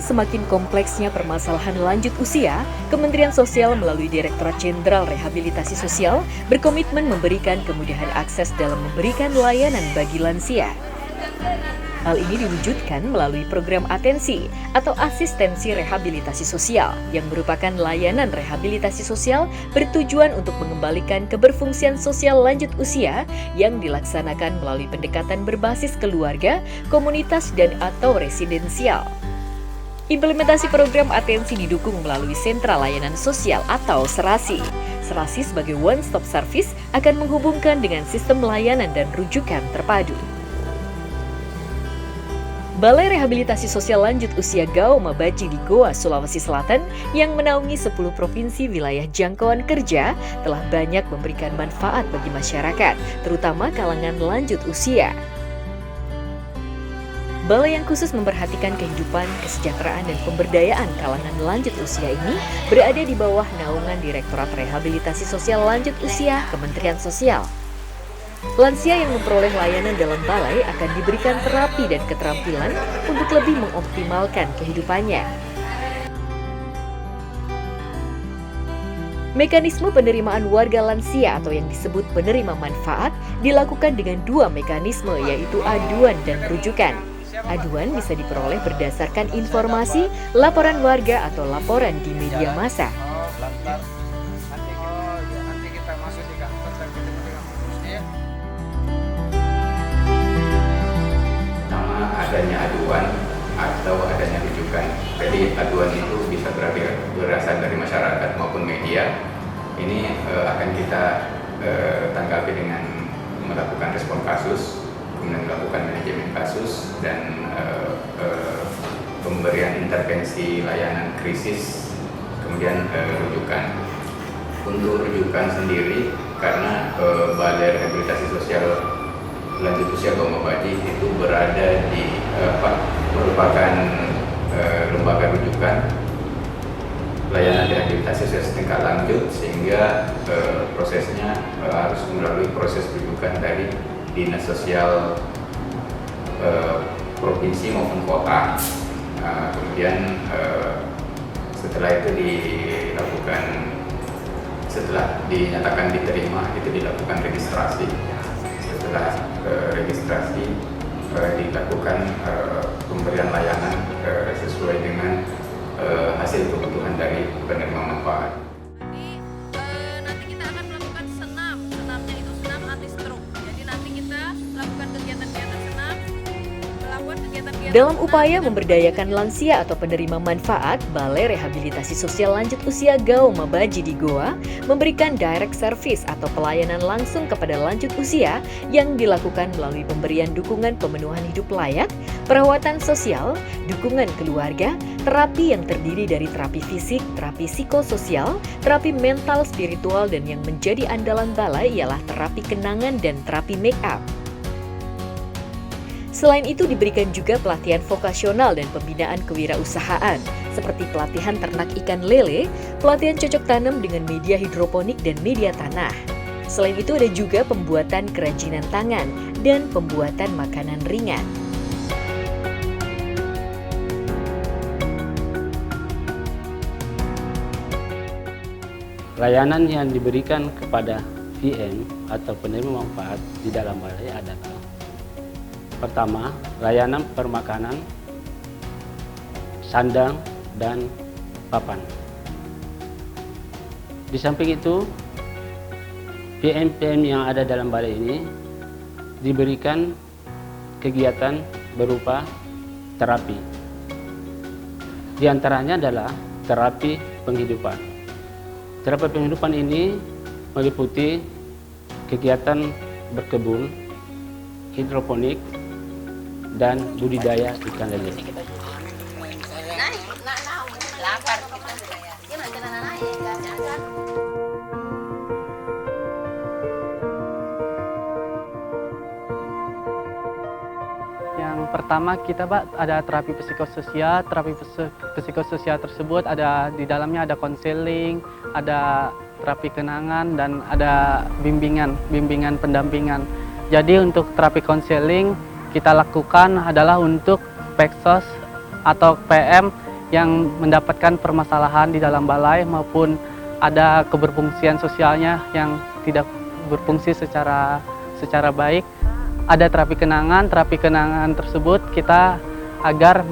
semakin kompleksnya permasalahan lanjut usia, Kementerian Sosial melalui Direktorat Jenderal Rehabilitasi Sosial berkomitmen memberikan kemudahan akses dalam memberikan layanan bagi lansia. Hal ini diwujudkan melalui program atensi atau asistensi rehabilitasi sosial yang merupakan layanan rehabilitasi sosial bertujuan untuk mengembalikan keberfungsian sosial lanjut usia yang dilaksanakan melalui pendekatan berbasis keluarga, komunitas, dan atau residensial. Implementasi program atensi didukung melalui Sentra Layanan Sosial atau Serasi. Serasi sebagai one-stop service akan menghubungkan dengan sistem layanan dan rujukan terpadu. Balai Rehabilitasi Sosial Lanjut Usia Gao Mabaji di Goa, Sulawesi Selatan yang menaungi 10 provinsi wilayah jangkauan kerja telah banyak memberikan manfaat bagi masyarakat, terutama kalangan lanjut usia. Balai yang khusus memperhatikan kehidupan, kesejahteraan, dan pemberdayaan kalangan lanjut usia ini berada di bawah naungan Direktorat Rehabilitasi Sosial Lanjut Usia Kementerian Sosial. Lansia yang memperoleh layanan dalam balai akan diberikan terapi dan keterampilan untuk lebih mengoptimalkan kehidupannya. Mekanisme penerimaan warga lansia atau yang disebut penerima manfaat dilakukan dengan dua mekanisme, yaitu aduan dan rujukan. Aduan bisa diperoleh berdasarkan informasi, laporan warga atau laporan di media massa. Adanya aduan atau adanya rujukan. Jadi aduan itu bisa berasal dari masyarakat maupun media. Ini akan kita tanggapi dengan melakukan respon kasus, kemudian melakukan manajemen kasus, dan pemberian intervensi layanan krisis, kemudian rujukan. Untuk rujukan sendiri, karena Balai Rehabilitasi Sosial Lanjut Usia Gao Mabaji itu berada di merupakan lembaga rujukan layanan rehabilitasi sosial tingkat lanjut, sehingga prosesnya harus melalui proses rujukan dari dinas sosial provinsi maupun kota. Kemudian setelah itu setelah dinyatakan diterima, itu dilakukan registrasi. Setelah registrasi dilakukan pemberian layanan sesuai dengan hasil kebutuhan dari penerima manfaat. Nanti kita akan melakukan senamnya itu senam anti stroke. Jadi nanti kita lakukan kegiatan-kegiatan senam, melakukan kegiatan-kegiatan. Dalam upaya memberdayakan lansia atau penerima manfaat, Balai Rehabilitasi Sosial Lanjut Usia Gao Mabaji di Goa memberikan direct service atau pelayanan langsung kepada lanjut usia yang dilakukan melalui pemberian dukungan pemenuhan hidup layak, perawatan sosial, dukungan keluarga, terapi yang terdiri dari terapi fisik, terapi psikososial, terapi mental, spiritual, dan yang menjadi andalan balai ialah terapi kenangan dan terapi make up. Selain itu diberikan juga pelatihan vokasional dan pembinaan kewirausahaan, seperti pelatihan ternak ikan lele, pelatihan cocok tanam dengan media hidroponik dan media tanah. Selain itu ada juga pembuatan kerajinan tangan dan pembuatan makanan ringan. Layanan yang diberikan kepada VM atau penerima manfaat di dalam balai adalah: pertama, layanan permakanan, sandang, dan papan. Di samping itu, PM-PM yang ada dalam balai ini diberikan kegiatan berupa terapi. Di antaranya adalah terapi penghidupan. Terapi penghidupan ini meliputi kegiatan berkebun, hidroponik, dan budidaya ikan lele. Yang pertama kita ada terapi psikososial. Terapi psikososial tersebut ada di dalamnya ada konseling, ada terapi kenangan, dan ada bimbingan pendampingan. Jadi untuk terapi konseling kita lakukan adalah untuk Peksos atau PM yang mendapatkan permasalahan di dalam balai maupun ada keberfungsian sosialnya yang tidak berfungsi secara baik. Ada terapi kenangan tersebut kita agar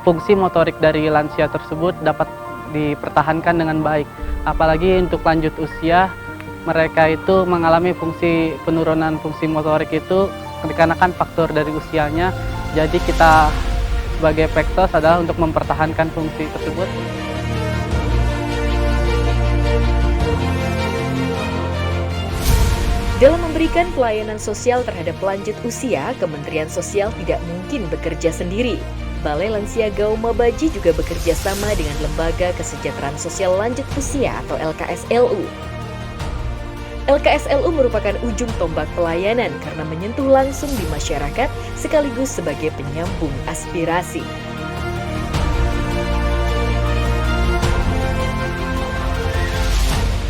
fungsi motorik dari lansia tersebut dapat dipertahankan dengan baik. Apalagi untuk lanjut usia, mereka itu mengalami penurunan fungsi motorik itu dikarenakan faktor dari usianya. Jadi kita sebagai Peksos adalah untuk mempertahankan fungsi tersebut. Dalam memberikan pelayanan sosial terhadap lanjut usia, Kementerian Sosial tidak mungkin bekerja sendiri. Balai Lansia Gauma Baji juga bekerja sama dengan Lembaga Kesejahteraan Sosial Lanjut Usia atau LKSLU. LKSLU merupakan ujung tombak pelayanan karena menyentuh langsung di masyarakat sekaligus sebagai penyambung aspirasi.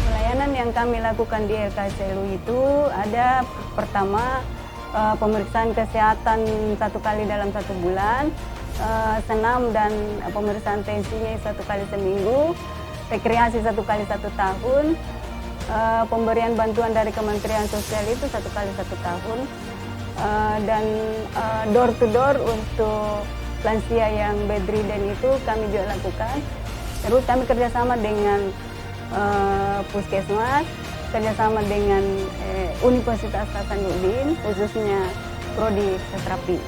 Pelayanan yang kami lakukan di LKSLU itu ada pertama pemeriksaan kesehatan 1 kali dalam 1 bulan, senam dan pemeriksaan tensinya 1 kali seminggu, rekreasi 1 kali 1 tahun, pemberian bantuan dari Kementerian Sosial itu 1 kali 1 tahun, dan door to door untuk lansia yang bedridden itu kami juga lakukan. Terus kami kerjasama dengan Puskesmas, kerjasama dengan Universitas Hasanuddin, khususnya Prodi Terapi.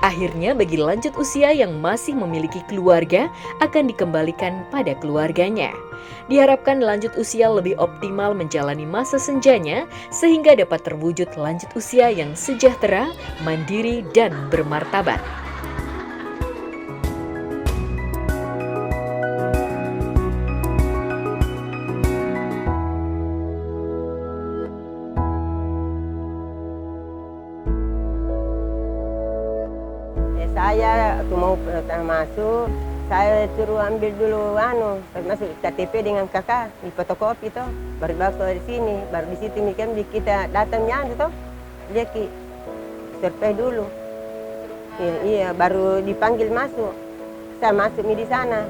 Akhirnya bagi lanjut usia yang masih memiliki keluarga akan dikembalikan pada keluarganya. Diharapkan lanjut usia lebih optimal menjalani masa senjanya sehingga dapat terwujud lanjut usia yang sejahtera, mandiri, dan bermartabat. Saya mau masuk, saya suruh ambil dulu masuk KTP dengan kakak di fotokopi itu, baru bawa di sini, baru di situ kita datangnya itu, dia survei dulu, iya baru dipanggil masuk, saya masuk di sana,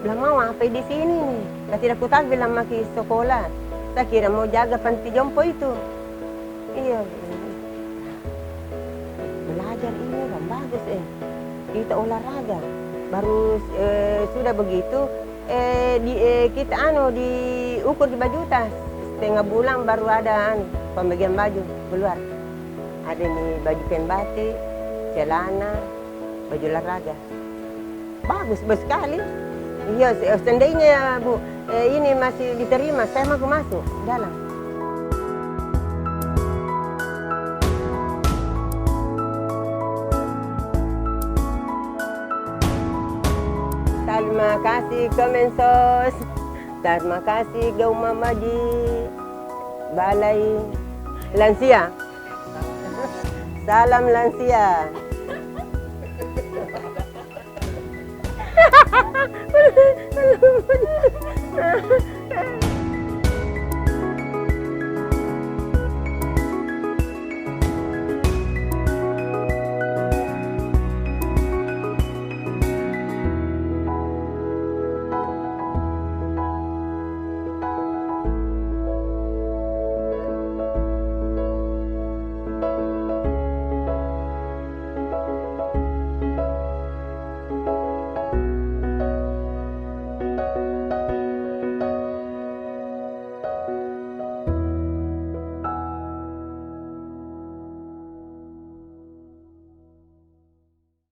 bilang mau apa di sini, nggak tidak tahu bilang maki sekolah, saya kira mau jaga panti jompo itu, iya. Belajar ini kan bagus kita olahraga baru sudah begitu kita diukur di baju tas setengah bulan baru ada pembagian baju keluar, ada nih baju kain batik, celana, baju olahraga bagus sekali. Iya, seandainya Bu ini masih diterima saya mau masuk dalam. Terima kasih Kemensos, terima kasih Gauma Baji, Balai Lansia. Salam Lansia.